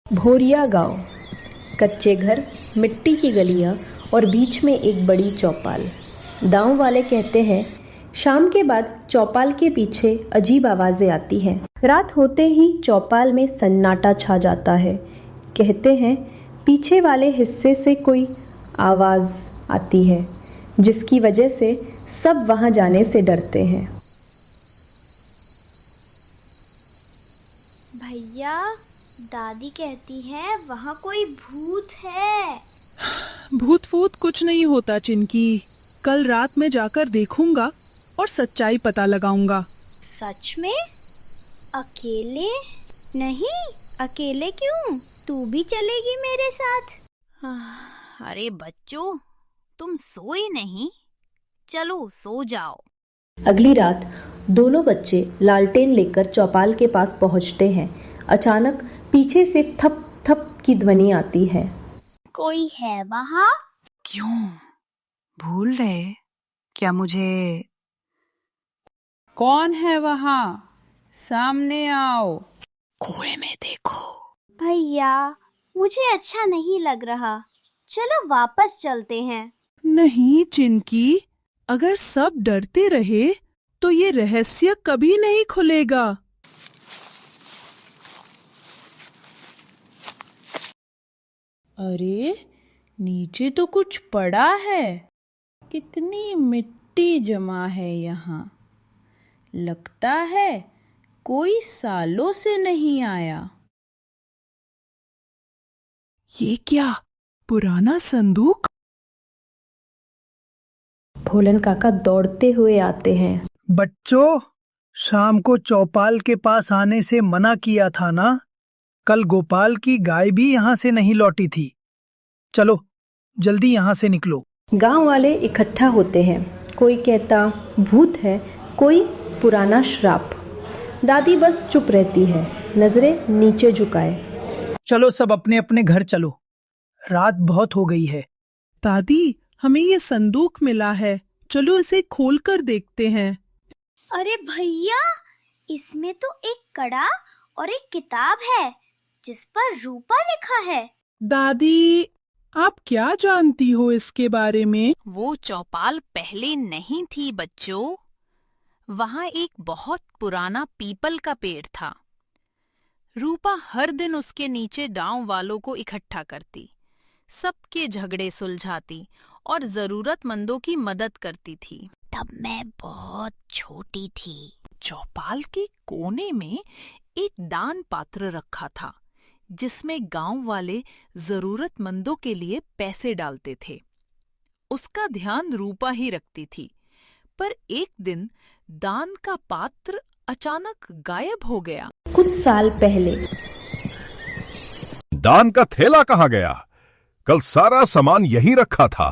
भोरिया गांव। कच्चे घर, मिट्टी की गलियां और बीच में एक बड़ी चौपाल। गांव वाले कहते हैं शाम के बाद चौपाल के पीछे अजीब आवाजें आती हैं। रात होते ही चौपाल में सन्नाटा छा जाता है। कहते हैं पीछे वाले हिस्से से कोई आवाज आती है जिसकी वजह से सब वहां जाने से डरते हैं। भैया, दादी कहती है वहाँ कोई भूत है। भूत फूत कुछ नहीं होता चिंकी। कल रात में जाकर देखूंगा और सच्चाई पता लगाऊंगा। सच में? अकेले? नहीं, अकेले क्यों? तू भी चलेगी मेरे साथ? अरे बच्चों, तुम सोए नहीं? चलो सो जाओ। अगली रात दोनों बच्चे लालटेन लेकर चौपाल के पास पहुंचते हैं। अचानक पीछे से थप थप की ध्वनि आती है। कोई है वहाँ? क्यों भूल रहे क्या मुझे? कौन है वहाँ? सामने आओ। कुएं में देखो। भैया, मुझे अच्छा नहीं लग रहा। चलो वापस चलते हैं। नहीं चिंकी, अगर सब डरते रहे तो ये रहस्य कभी नहीं खुलेगा। अरे, नीचे तो कुछ पड़ा है। कितनी मिट्टी जमा है यहाँ। लगता है कोई सालों से नहीं आया। ये क्या, पुराना संदूक? भोलन काका दौड़ते हुए आते हैं। बच्चों, शाम को चौपाल के पास आने से मना किया था ना? कल गोपाल की गाय भी यहाँ से नहीं लौटी थी। चलो जल्दी यहाँ से निकलो। गांव वाले इकट्ठा होते हैं। कोई कहता भूत है, कोई पुराना श्राप। दादी बस चुप रहती है, नजरें नीचे झुकाए। चलो सब अपने अपने घर चलो, रात बहुत हो गई है। दादी, हमें ये संदूक मिला है, चलो इसे खोलकर देखते हैं। अरे भैया, इसमें तो एक कड़ा और एक किताब है जिस पर रूपा लिखा है। दादी, आप क्या जानती हो इसके बारे में? वो चौपाल पहले नहीं थी बच्चों। वहाँ एक बहुत पुराना पीपल का पेड़ था। रूपा हर दिन उसके नीचे गांव वालों को इकट्ठा करती, सबके झगड़े सुलझाती और जरूरतमंदों की मदद करती थी। तब मैं बहुत छोटी थी। चौपाल के कोने में एक दान पात्र रखा था जिसमें गांव वाले जरूरतमंदों के लिए पैसे डालते थे। उसका ध्यान रूपा ही रखती थी। पर एक दिन दान का पात्र अचानक गायब हो गया। कुछ साल पहले। दान का थैला कहाँ गया? कल सारा सामान यहीं रखा था।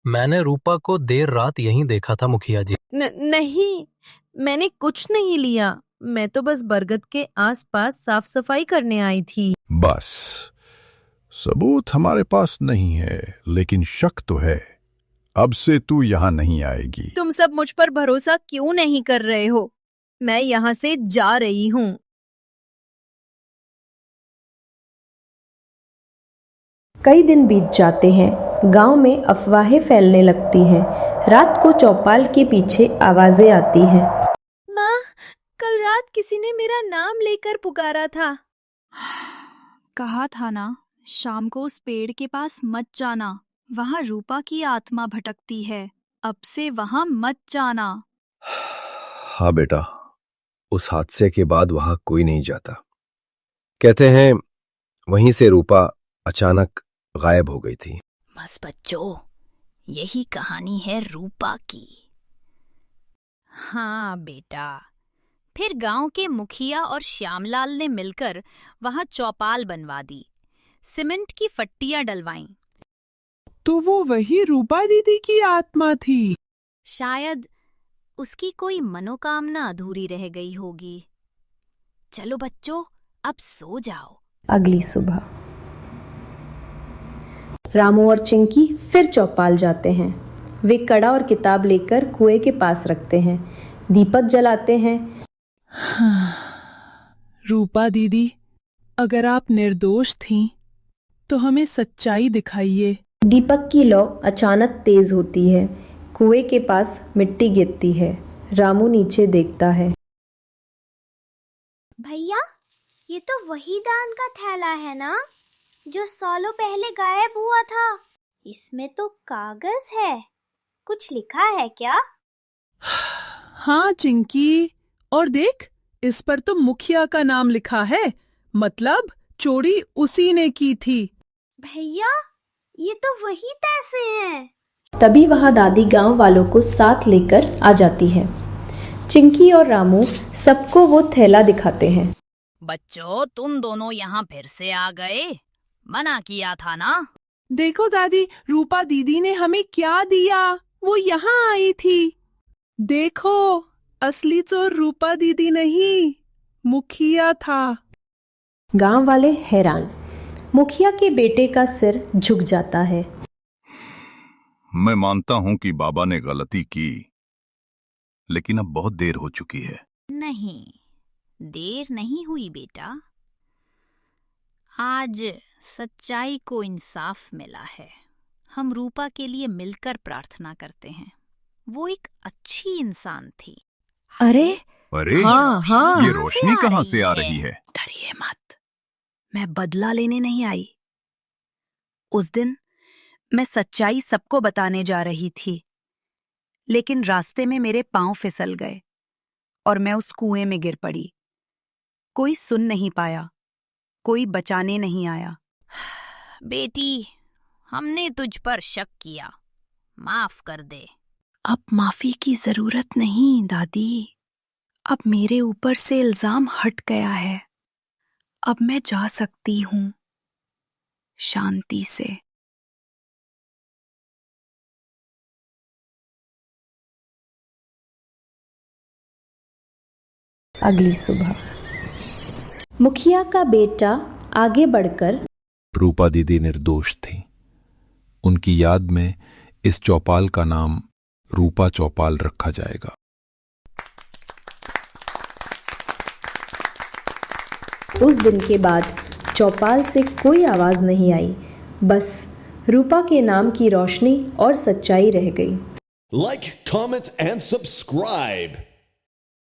मैंने रूपा को देर रात यहीं देखा था मुखिया जी। नहीं, मैंने कुछ नहीं लिया। मैं तो बस बरगद के आसपास साफ सफाई करने आई थी। बस, सबूत हमारे पास नहीं है, लेकिन शक तो है। अब से तू यहाँ नहीं आएगी। तुम सब मुझ पर भरोसा क्यों नहीं कर रहे हो? मैं यहाँ से जा रही हूँ। कई दिन बीत जाते हैं। गांव में अफवाहें फैलने लगती हैं। रात को चौपाल के पीछे आवाजें आती हैं। माँ, कल रात किसी ने मेरा नाम लेकर पुकारा था। कहा था ना, शाम को उस पेड़ के पास मत जाना। वहाँ रूपा की आत्मा भटकती है। अब से वहाँ मत जाना। हाँ बेटा, उस हादसे के बाद वहां कोई नहीं जाता। कहते हैं वहीं से रूपा अचानक गायब हो गई थी। बस बच्चों, यही कहानी है रूपा की। हाँ बेटा। फिर गांव के मुखिया और श्यामलाल ने मिलकर वहां चौपाल बनवा दी, सीमेंट की फट्टियां डलवाईं। तो वो वही रूपा दीदी की आत्मा थी। शायद उसकी कोई मनोकामना अधूरी रह गई होगी। चलो बच्चों, अब सो जाओ। अगली सुबह रामू और चिंकी फिर चौपाल जाते हैं। वे कड़ा और किताब लेकर कुएं के पास रखते हैं, दीपक जलाते हैं। रूपा दीदी, अगर आप निर्दोष थीं तो हमें सच्चाई दिखाइए। दीपक की लौ अचानक तेज होती है। कुएं के पास मिट्टी गिरती है। रामू नीचे देखता है। भैया, ये तो वही दान का थैला है ना, जो सालों पहले गायब हुआ था। इसमें तो कागज है। कुछ लिखा है क्या? हाँ चिंकी, और देख, इस पर तो मुखिया का नाम लिखा है। मतलब चोरी उसी ने की थी। भैया, ये तो वही पैसे हैं। तभी वहां दादी गांव वालों को साथ लेकर आ जाती है। चिंकी और रामू सबको वो थैला दिखाते हैं। बच्चों, तुम दोनों यहाँ फिर से आ गए। मना किया था ना। देखो दादी, रूपा दीदी ने हमें क्या दिया। वो यहाँ आई थी। देखो, असली चोर रूपा दीदी नहीं, मुखिया था। गांव वाले हैरान। मुखिया के बेटे का सिर झुक जाता है। मैं मानता हूं कि बाबा ने गलती की, लेकिन अब बहुत देर हो चुकी है। नहीं, देर नहीं हुई बेटा। आज सच्चाई को इंसाफ मिला है। हम रूपा के लिए मिलकर प्रार्थना करते हैं। वो एक अच्छी इंसान थी। अरे हाँ, हाँ। ये रोशनी कहाँ से आ रही है? डरिए मत, मैं बदला लेने नहीं आई। उस दिन मैं सच्चाई सबको बताने जा रही थी, लेकिन रास्ते में मेरे पांव फिसल गए और मैं उस कुएं में गिर पड़ी। कोई सुन नहीं पाया, कोई बचाने नहीं आया। बेटी, हमने तुझ पर शक किया, माफ कर दे। अब माफी की जरूरत नहीं दादी। अब मेरे ऊपर से इल्जाम हट गया है। अब मैं जा सकती हूँ शांति से। अगली सुबह मुखिया का बेटा आगे बढ़कर, रूपा दीदी निर्दोष थी। उनकी याद में इस चौपाल का नाम रूपा चौपाल रखा जाएगा। उस दिन के बाद चौपाल से कोई आवाज नहीं आई। बस रूपा के नाम की रोशनी और सच्चाई रह गई। Like, comment and subscribe.